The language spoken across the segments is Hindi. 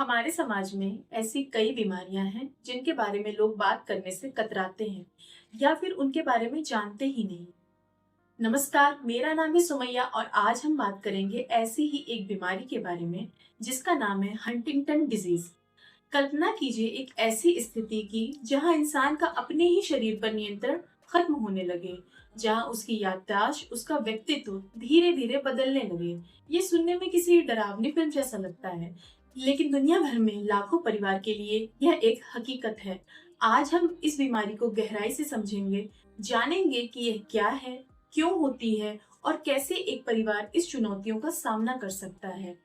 हमारे समाज में ऐसी कई बीमारियां हैं जिनके बारे में लोग बात करने से कतराते हैं या फिर उनके बारे में जानते ही नहीं। नमस्कार, मेरा नाम है सुमैया और आज हम बात करेंगे ऐसी ही एक बीमारी के बारे में जिसका नाम है हंटिंगटन डिजीज। कल्पना कीजिए एक ऐसी स्थिति की जहां इंसान का अपने ही शरीर पर नियंत्रण खत्म होने लगे, जहां उसकी याददाश्त, उसका व्यक्तित्व धीरे धीरे बदलने लगे। ये सुनने में किसी डरावनी फिल्म जैसा लगता है, लेकिन दुनिया भर में लाखों परिवार के लिए यह एक हकीकत है। आज हम इस बीमारी को गहराई से समझेंगे, जानेंगे कि यह क्या है, क्यों होती है और कैसे एक परिवार इस चुनौतियों का सामना कर सकता है।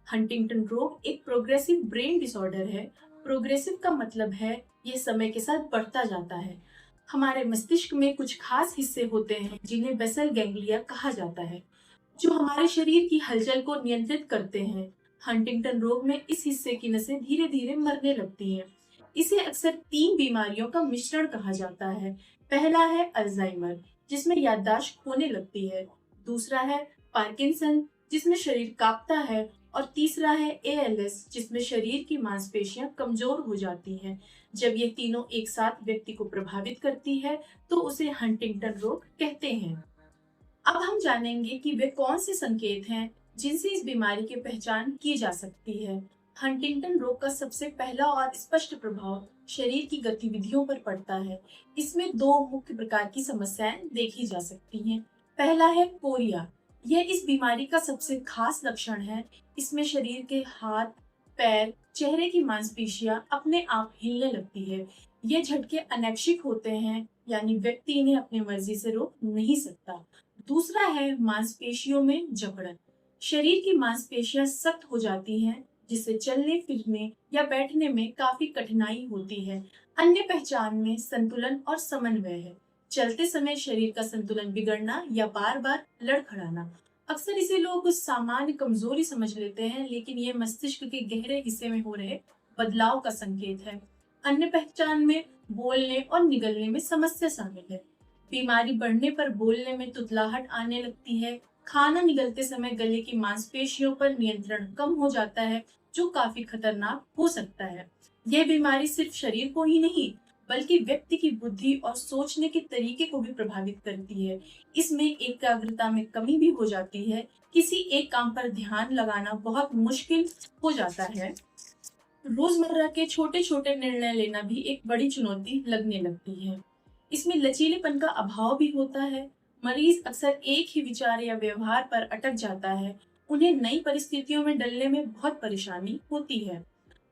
हंटिंगटन रोग एक प्रोग्रेसिव ब्रेन डिसऑर्डर है। प्रोग्रेसिव का मतलब है ये समय के साथ बढ़ता जाता है। हमारे मस्तिष्क में कुछ खास हिस्से होते हैं जिन्हें बेसल गैंग्लिया कहा जाता है, जो हमारे शरीर की हलचल को नियंत्रित करते हैं। हंटिंगटन रोग में इस हिस्से की नसें धीरे धीरे मरने लगती हैं। इसे अक्सर तीन बीमारियों का मिश्रण कहा जाता है। पहला है अल्जाइमर, जिसमें याददाश्त खोने लगती है। दूसरा है पार्किंसन, जिसमें शरीर कांपता है। और तीसरा है एएलएस, जिसमें शरीर की मांसपेशियां कमजोर हो जाती हैं। जब ये तीनों एक साथ व्यक्ति को प्रभावित करती है तो उसे हंटिंगटन रोग कहते हैं। अब हम जानेंगे कि वे कौन से संकेत हैं जिनसे इस बीमारी की पहचान की जा सकती है। हंटिंगटन रोग का सबसे पहला और स्पष्ट प्रभाव शरीर की गतिविधियों पर पड़ता है। इसमें दो मुख्य प्रकार की समस्याएं देखी जा सकती हैं। पहला है कोरिया। यह इस बीमारी का सबसे खास लक्षण है। इसमें शरीर के हाथ, पैर, चेहरे की मांसपेशियां अपने आप हिलने लगती है। ये झटके अनैच्छिक होते हैं, यानी व्यक्ति इन्हें अपनी मर्जी से रोक नहीं सकता। दूसरा है मांसपेशियों में जकड़न। शरीर की मांसपेशियां सख्त हो जाती हैं, जिससे चलने फिरने या बैठने में काफी कठिनाई होती है। अन्य पहचान में संतुलन और समन्वय है। चलते समय शरीर का संतुलन बिगड़ना या बार बार लड़खड़ाना। अक्सर इसे लोग सामान्य कमजोरी समझ लेते हैं, लेकिन ये मस्तिष्क के गहरे हिस्से में हो रहे बदलाव का संकेत है। अन्य पहचान में बोलने और निगलने में समस्या शामिल है। बीमारी बढ़ने पर बोलने में तुतलाहट आने लगती है। खाना निगलते समय गले की मांसपेशियों पर नियंत्रण कम हो जाता है, जो काफी खतरनाक हो सकता है। यह बीमारी सिर्फ शरीर को ही नहीं, बल्कि व्यक्ति की बुद्धि और सोचने के तरीके को भी प्रभावित करती है। इसमें एकाग्रता में कमी भी हो जाती है। किसी एक काम पर ध्यान लगाना बहुत मुश्किल हो जाता है। रोजमर्रा के छोटे छोटे निर्णय लेना भी एक बड़ी चुनौती लगने लगती है। इसमें लचीलेपन का अभाव भी होता है। मरीज अक्सर एक ही विचार या व्यवहार पर अटक जाता है। उन्हें नई परिस्थितियों में डलने में बहुत परेशानी होती है।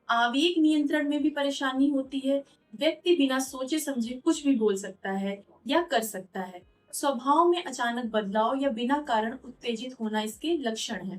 आवेग नियंत्रण में भी परेशानी होती है। व्यक्ति बिना सोचे समझे कुछ भी बोल सकता है या कर सकता है। स्वभाव में अचानक बदलाव या बिना कारण उत्तेजित होना इसके लक्षण हैं।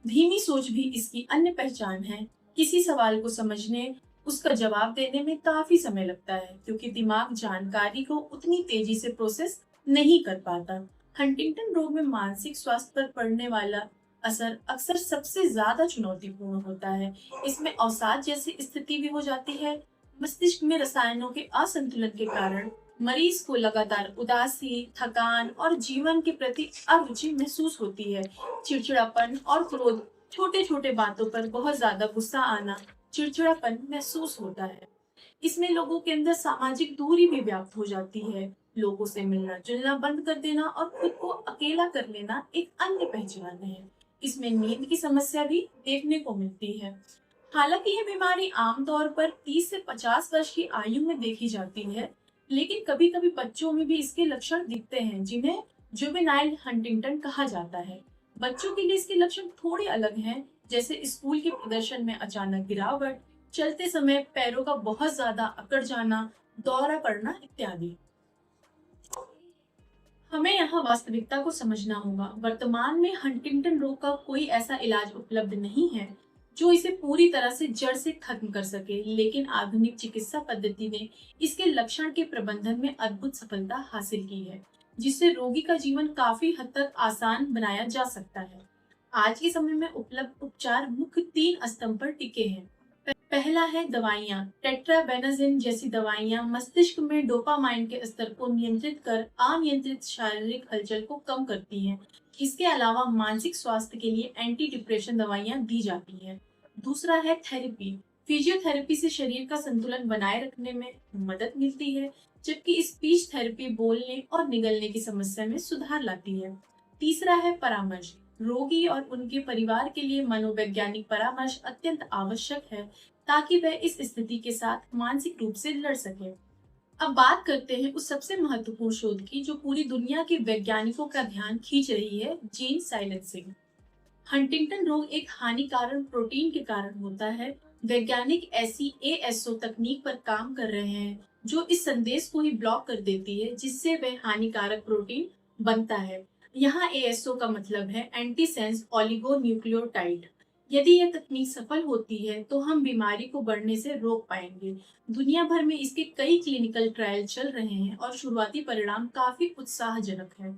धीमी सोच भी इसकी अन्य पहचान है। किसी सवाल को समझने, उसका जवाब देने में काफी समय लगता है, क्योंकि दिमाग जानकारी को उतनी तेजी से प्रोसेस नहीं कर पाता। हंटिंगटन रोग में मानसिक स्वास्थ्य पर पड़ने वाला असर अक्सर सबसे ज्यादा चुनौतीपूर्ण होता है। इसमें अवसाद जैसी स्थिति भी हो जाती है। मस्तिष्क में रसायनों के असंतुलन के कारण मरीज को लगातार उदासी, थकान और जीवन के प्रति अरुचि महसूस होती है। चिड़चिड़ापन और क्रोध, छोटे छोटे बातों पर बहुत ज्यादा गुस्सा आना, चिड़चिड़ापन महसूस होता है। इसमें लोगों के अंदर सामाजिक दूरी भी व्याप्त हो जाती है। लोगों से मिलना जुलना बंद कर देना और खुद को अकेला कर लेना एक अन्य पहचान है। इसमें नींद की समस्या भी देखने को मिलती है। हालांकि यह बीमारी आमतौर पर 30 से 50 वर्ष की आयु में देखी जाती है, लेकिन कभी कभी बच्चों में भी इसके लक्षण दिखते हैं, जिन्हें जुवेनाइल हंटिंगटन कहा जाता है। बच्चों के लिए इसके लक्षण थोड़े अलग हैं, जैसे स्कूल के प्रदर्शन में अचानक गिरावट, चलते समय पैरों का बहुत ज्यादा अकड़ जाना, दौरा पड़ना इत्यादि। हमें यहाँ वास्तविकता को समझना होगा। वर्तमान में हंटिंगटन रोग का कोई ऐसा इलाज उपलब्ध नहीं है जो इसे पूरी तरह से जड़ से खत्म कर सके, लेकिन आधुनिक चिकित्सा पद्धति ने इसके लक्षण के प्रबंधन में अद्भुत सफलता हासिल की है, जिससे रोगी का जीवन काफी हद तक आसान बनाया जा सकता है। आज के समय में उपलब्ध उपचार मुख्य तीन स्तंभ पर टिके हैं। पहला है दवाइयाँ। टेट्राबेनाजिन जैसी दवाइयाँ मस्तिष्क में डोपामाइन के स्तर को नियंत्रित कर अनियंत्रित शारीरिक हलचल को कम करती हैं। इसके अलावा मानसिक स्वास्थ्य के लिए एंटी डिप्रेशन दवाइयाँ दी जाती हैं। दूसरा है थेरेपी। फिजियोथेरेपी से शरीर का संतुलन बनाए रखने में मदद मिलती है, जबकि स्पीच थेरेपी बोलने और निगलने की समस्या में सुधार लाती है। तीसरा है परामर्श। रोगी और उनके परिवार के लिए मनोवैज्ञानिक परामर्श अत्यंत आवश्यक है, ताकि वह इस स्थिति के साथ मानसिक रूप से लड़ सके। अब बात करते हैं उस सबसे महत्वपूर्ण शोध की जो पूरी दुनिया के वैज्ञानिकों का ध्यान खींच रही है, जीन साइलेंसिंग। हंटिंगटन रोग एक हानिकारक प्रोटीन के कारण होता है। वैज्ञानिक ऐसी एएसओ तकनीक पर काम कर रहे हैं जो इस संदेश को ही ब्लॉक कर देती है, जिससे वह हानिकारक प्रोटीन बनता है। यहाँ एएसओ का मतलब है एंटीसेंस ओलिगोन्यूक्लियोटाइड। यदि यह तकनीक सफल होती है तो हम बीमारी को बढ़ने से रोक पाएंगे। दुनिया भर में इसके कई क्लिनिकल ट्रायल चल रहे हैं और शुरुआती परिणाम काफी उत्साहजनक है।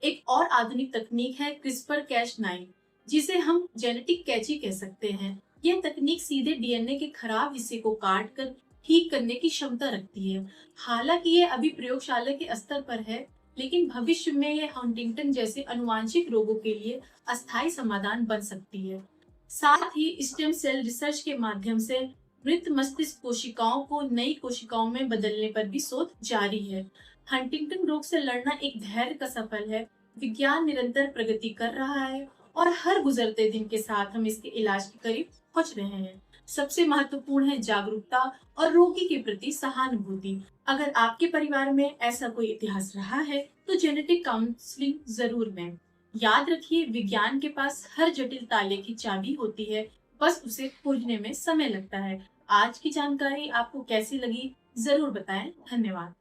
एक और आधुनिक तकनीक है क्रिस्पर कैस 9, जिसे हम जेनेटिक कैंची कह सकते हैं। यह तकनीक सीधे डीएनए के खराब हिस्से को काट कर ठीक करने की क्षमता रखती है। हालांकि यह अभी प्रयोगशाला के स्तर पर है, लेकिन भविष्य में यह हंटिंगटन जैसे अनुवांशिक रोगों के लिए अस्थायी समाधान बन सकती है। साथ ही स्टेम सेल रिसर्च के माध्यम से मृत मस्तिष्क कोशिकाओं को नई कोशिकाओं में बदलने पर भी शोध जारी है। हंटिंगटन रोग से लड़ना एक धैर्य का सफल है। विज्ञान निरंतर प्रगति कर रहा है और हर गुजरते दिन के साथ हम इसके इलाज के करीब पहुंच रहे हैं। सबसे महत्वपूर्ण है जागरूकता और रोगी के प्रति सहानुभूति। अगर आपके परिवार में ऐसा कोई इतिहास रहा है तो जेनेटिक काउंसलिंग जरूर लें। याद रखिए, विज्ञान के पास हर जटिल ताले की चाबी होती है, बस उसे खोजने में समय लगता है। आज की जानकारी आपको कैसी लगी, जरूर बताएं। धन्यवाद।